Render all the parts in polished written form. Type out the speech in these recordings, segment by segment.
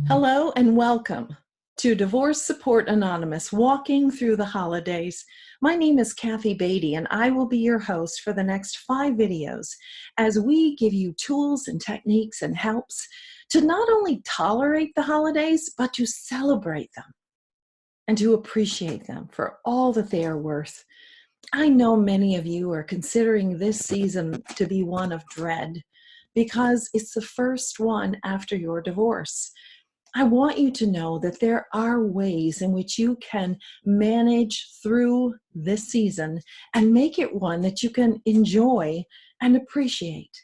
Hello and welcome to Divorce Support Anonymous, Walking Through the Holidays. My name is Kathy Beatty, and I will be your host for the next 5 videos as we give you tools and techniques and helps to not only tolerate the holidays, but to celebrate them and to appreciate them for all that they are worth. I know many of you are considering this season to be one of dread because it's the first one after your divorce. I want you to know that there are ways in which you can manage through this season and make it one that you can enjoy and appreciate.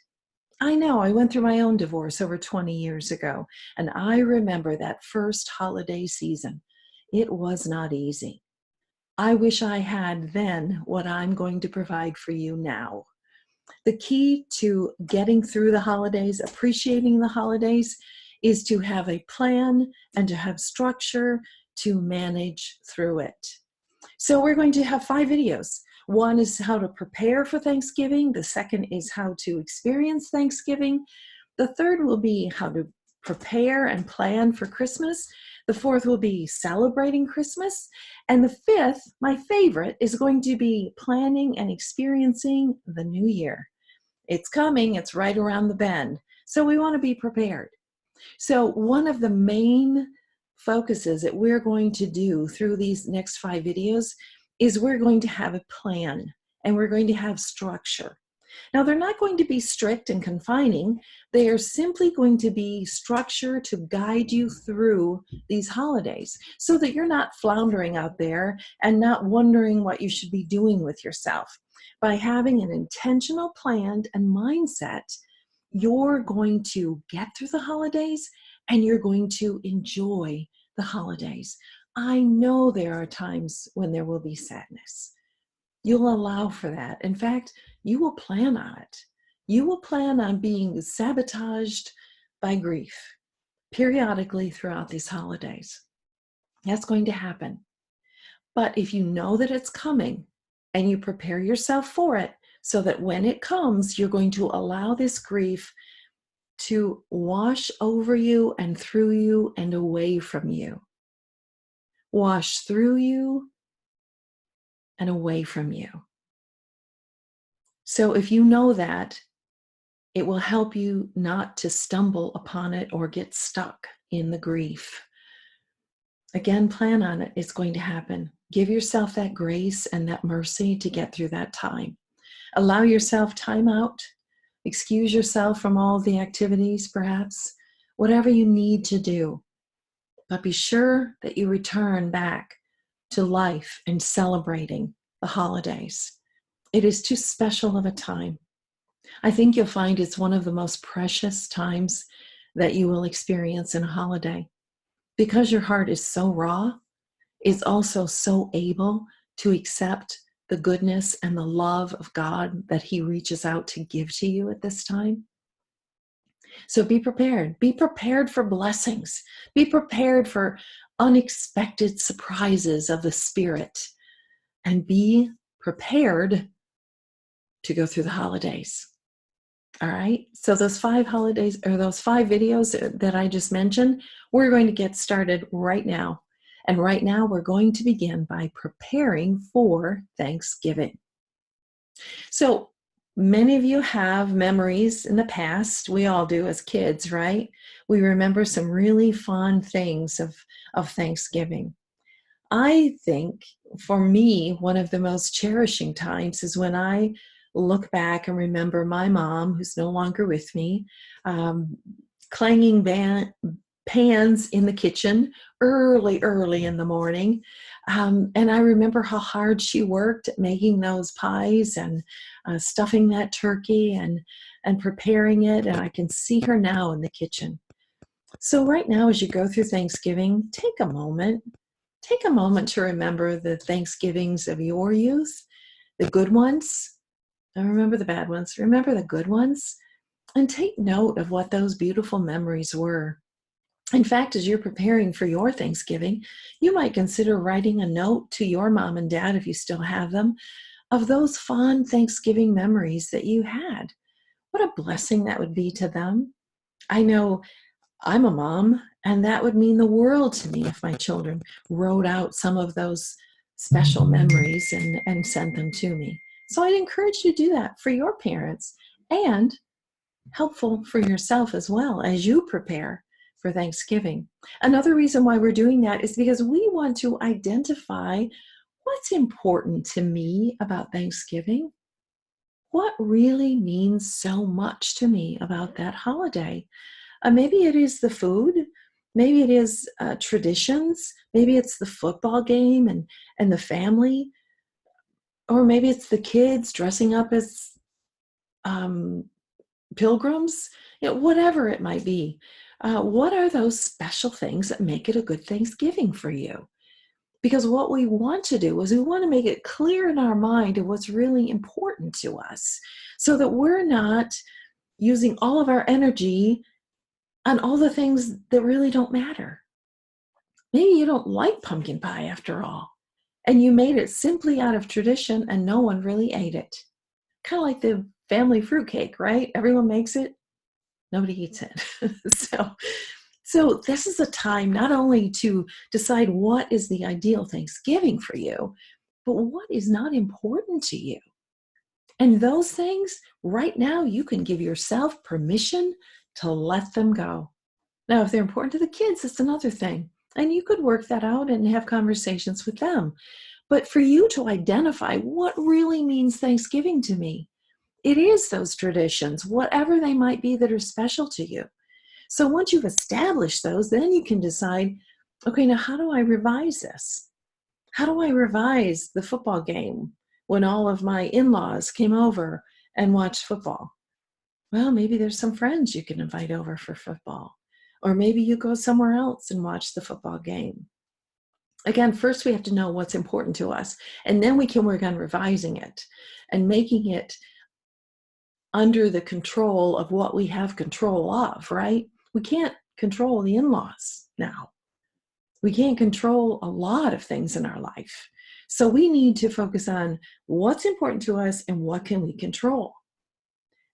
I know I went through my own divorce over 20 years ago, and I remember that first holiday season. It was not easy. I wish I had then what I'm going to provide for you now. The key to getting through the holidays, appreciating the holidays, is to have a plan and to have structure to manage through it. So we're going to have 5 videos. One is how to prepare for Thanksgiving. The second is how to experience Thanksgiving. The third will be how to prepare and plan for Christmas. The fourth will be celebrating Christmas. And the fifth, my favorite, is going to be planning and experiencing the new year. It's coming, it's right around the bend. So we want to be prepared. So one of the main focuses that we're going to do through these next 5 videos is we're going to have a plan and we're going to have structure. Now, they're not going to be strict and confining. They are simply going to be structure to guide you through these holidays so that you're not floundering out there and not wondering what you should be doing with yourself. By having an intentional plan and mindset, you're going to get through the holidays and you're going to enjoy the holidays. I know there are times when there will be sadness. You'll allow for that. In fact, you will plan on it. You will plan on being sabotaged by grief periodically throughout these holidays. That's going to happen. But if you know that it's coming and you prepare yourself for it, so that when it comes, you're going to allow this grief to wash over you and through you and away from you. Wash through you and away from you. So if you know that, it will help you not to stumble upon it or get stuck in the grief. Again, plan on it. It's going to happen. Give yourself that grace and that mercy to get through that time. Allow yourself time out. Excuse yourself from all the activities, perhaps, whatever you need to do. But be sure that you return back to life and celebrating the holidays. It is too special of a time. I think you'll find it's one of the most precious times that you will experience in a holiday. Because your heart is so raw, it's also so able to accept the goodness and the love of God that He reaches out to give to you at this time. So be prepared. Be prepared for blessings. Be prepared for unexpected surprises of the Spirit. And be prepared to go through the holidays. All right? So those 5 holidays, or those 5 videos that I just mentioned, we're going to get started right now. And right now, we're going to begin by preparing for Thanksgiving. So many of you have memories in the past. We all do as kids, right? We remember some really fun things of Thanksgiving. I think, for me, one of the most cherishing times is when I look back and remember my mom, who's no longer with me, clanging pans in the kitchen early in the morning. And I remember how hard she worked at making those pies and stuffing that turkey and preparing it. And I can see her now in the kitchen. So right now, as you go through Thanksgiving, take a moment to remember the Thanksgivings of your youth, the good ones. Don't remember the bad ones. Remember the good ones. And take note of what those beautiful memories were. In fact, as you're preparing for your Thanksgiving, you might consider writing a note to your mom and dad, if you still have them, of those fond Thanksgiving memories that you had. What a blessing that would be to them. I know I'm a mom, and that would mean the world to me if my children wrote out some of those special memories and sent them to me. So I'd encourage you to do that for your parents, and helpful for yourself as well as you prepare for Thanksgiving. Another reason why we're doing that is because we want to identify what's important to me about Thanksgiving. What really means so much to me about that holiday? Maybe it is the food. Maybe it is traditions. Maybe it's the football game and the family. Or maybe it's the kids dressing up as um, pilgrims. Whatever it might be. What are those special things that make it a good Thanksgiving for you? Because what we want to do is we want to make it clear in our mind of what's really important to us so that we're not using all of our energy on all the things that really don't matter. Maybe you don't like pumpkin pie after all, and you made it simply out of tradition and no one really ate it. Kind of like the family fruitcake, right? Everyone makes it, nobody eats it. So this is a time not only to decide what is the ideal Thanksgiving for you, but what is not important to you. And those things, right now, you can give yourself permission to let them go. Now, if they're important to the kids, it's another thing. And you could work that out and have conversations with them. But for you to identify what really means Thanksgiving to me, it is those traditions, whatever they might be, that are special to you. So once you've established those, then you can decide, okay, now how do I revise this? How do I revise the football game when all of my in-laws came over and watched football? Well, maybe there's some friends you can invite over for football. Or maybe you go somewhere else and watch the football game. Again, first we have to know what's important to us, and then we can work on revising it and making it under the control of what we have control of, right? We can't control the in-laws now. We can't control a lot of things in our life. So we need to focus on what's important to us and what can we control.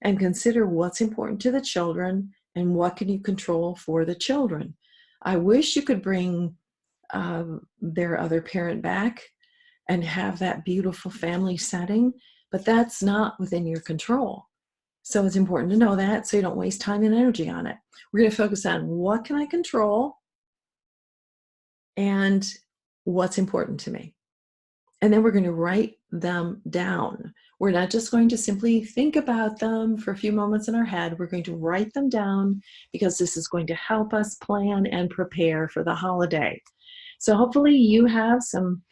And consider what's important to the children and what can you control for the children. I wish you could bring their other parent back and have that beautiful family setting, but that's not within your control. So it's important to know that so you don't waste time and energy on it. We're going to focus on what can I control and what's important to me. And then we're going to write them down. We're not just going to simply think about them for a few moments in our head. We're going to write them down because this is going to help us plan and prepare for the holiday. So hopefully you have some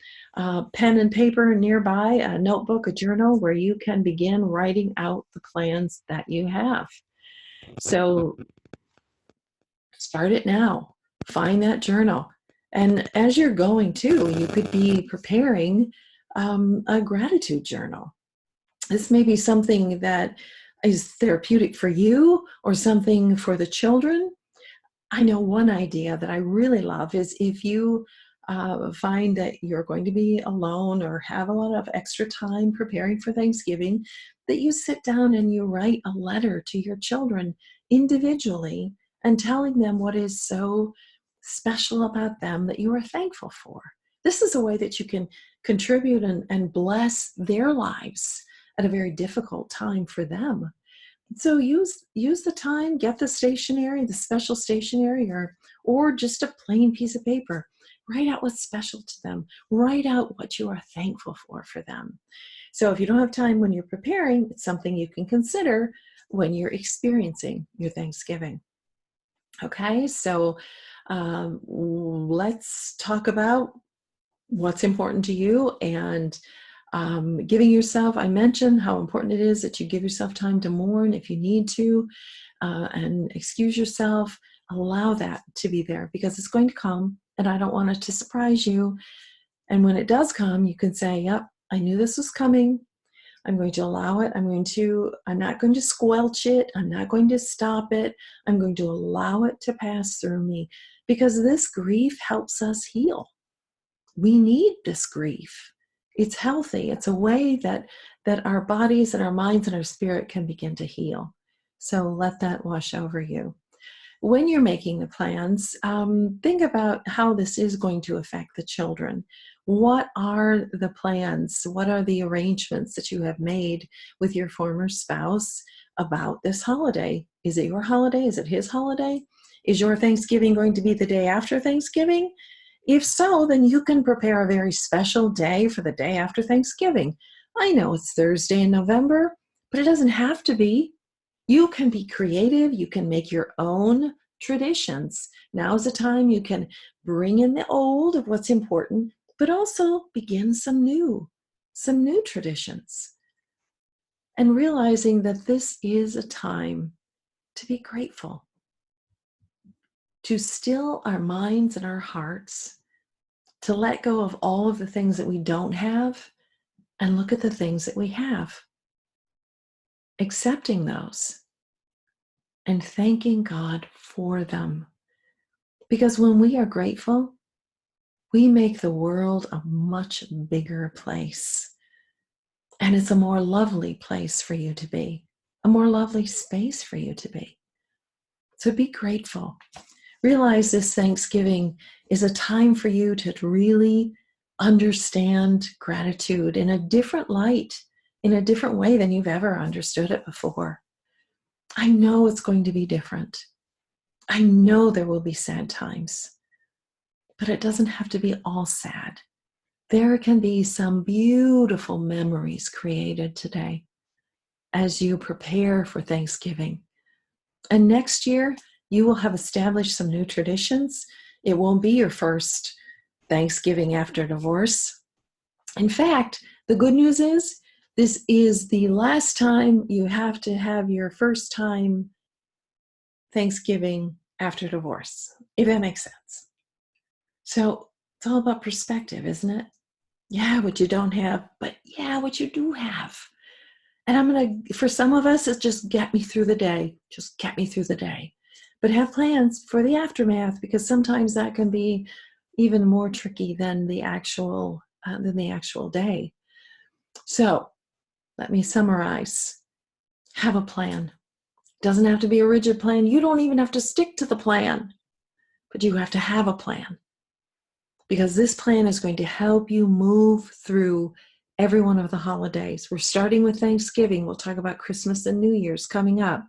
pen and paper nearby, a notebook, a journal where you can begin writing out the plans that you have. So start it now. Find that journal. And as you're going to, you could be preparing a gratitude journal. This may be something that is therapeutic for you or something for the children. I know one idea that I really love is if you find that you're going to be alone or have a lot of extra time preparing for Thanksgiving, that you sit down and you write a letter to your children individually and telling them what is so special about them that you are thankful for. This is a way that you can contribute and bless their lives at a very difficult time for them. So use the time, get the stationery, the special stationery, or just a plain piece of paper. Write out what's special to them. Write out what you are thankful for them. So if you don't have time when you're preparing, it's something you can consider when you're experiencing your Thanksgiving. Okay, so let's talk about what's important to you and giving yourself, I mentioned how important it is that you give yourself time to mourn if you need to and excuse yourself. Allow that to be there because it's going to come and I don't want it to surprise you. And when it does come, you can say, yep, I knew this was coming. I'm going to allow it. I'm not going to squelch it. I'm not going to stop it. I'm going to allow it to pass through me because this grief helps us heal. We need this grief. It's healthy. It's a way that our bodies and our minds and our spirit can begin to heal. So let that wash over you. when you're making the plans, think about how this is going to affect the children. What are the plans? What are the arrangements that you have made with your former spouse about this holiday? Is it your holiday? Is it his holiday? Is your Thanksgiving going to be the day after Thanksgiving? If so, then you can prepare a very special day for the day after Thanksgiving. I know it's Thursday in November, but it doesn't have to be. You can be creative. You can make your own traditions. Now's the time you can bring in the old of what's important, but also begin some new traditions. And realizing that this is a time to be grateful, to still our minds and our hearts, to let go of all of the things that we don't have and look at the things that we have, accepting those and thanking God for them. Because when we are grateful, we make the world a much bigger place. And it's a more lovely place for you to be, a more lovely space for you to be. So be grateful. Realize this Thanksgiving is a time for you to really understand gratitude in a different light, in a different way than you've ever understood it before. I know it's going to be different. I know there will be sad times, but it doesn't have to be all sad. There can be some beautiful memories created today as you prepare for Thanksgiving. And next year, you will have established some new traditions. It won't be your first Thanksgiving after divorce. In fact, the good news is this is the last time you have to have your first time Thanksgiving after divorce, if that makes sense. So it's all about perspective, isn't it? Yeah, what you don't have, but yeah, what you do have. And for some of us, it's just get me through the day. Just get me through the day. But have plans for the aftermath, because sometimes that can be even more tricky than the actual day. So let me summarize. Have a plan. Doesn't have to be a rigid plan. You don't even have to stick to the plan, but you have to have a plan, because this plan is going to help you move through every one of the holidays. We're starting with Thanksgiving. We'll talk about Christmas and New Year's coming up.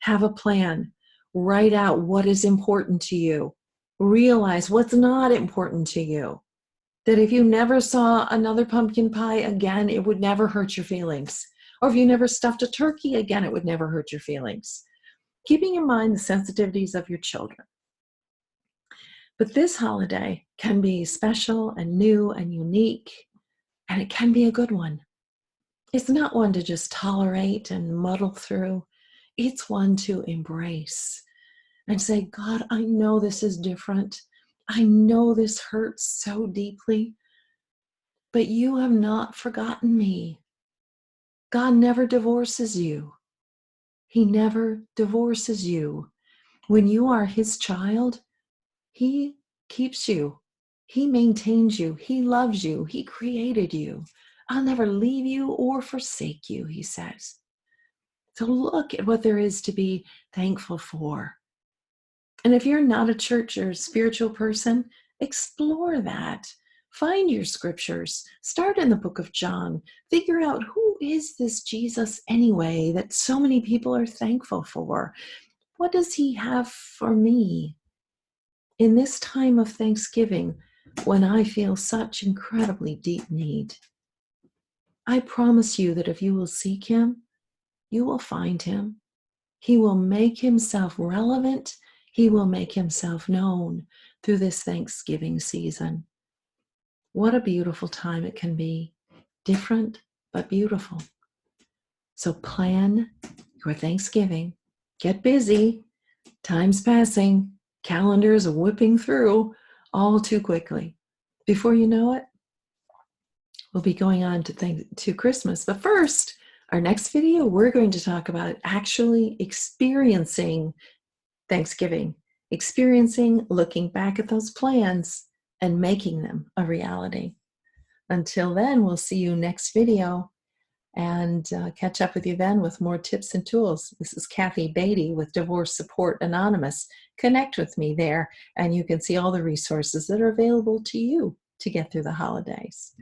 Have a plan. Write out what is important to you. Realize what's not important to you. That if you never saw another pumpkin pie again, it would never hurt your feelings. Or if you never stuffed a turkey again, it would never hurt your feelings. Keeping in mind the sensitivities of your children. But this holiday can be special and new and unique, and it can be a good one. It's not one to just tolerate and muddle through. It's one to embrace and say, God, I know this is different. I know this hurts so deeply, but you have not forgotten me. God never divorces you. He never divorces you. When you are his child, he keeps you. He maintains you. He loves you. He created you. I'll never leave you or forsake you, he says. So look at what there is to be thankful for. And if you're not a church or spiritual person, explore that. Find your scriptures. Start in the book of John. Figure out, who is this Jesus anyway that so many people are thankful for? What does he have for me in this time of Thanksgiving when I feel such incredibly deep need? I promise you that if you will seek him, you will find him. He will make himself relevant. He will make himself known through this Thanksgiving season. What a beautiful time it can be. Different, but beautiful. So plan your Thanksgiving. Get busy. Time's passing. Calendars are whipping through all too quickly. Before you know it, we'll be going on to Christmas. But first, our next video, we're going to talk about actually experiencing Thanksgiving, looking back at those plans and making them a reality. Until then, we'll see you next video. and catch up with you then with more tips and tools. This is Kathy Beatty with Divorce Support Anonymous. Connect with me there, and you can see all the resources that are available to you to get through the holidays.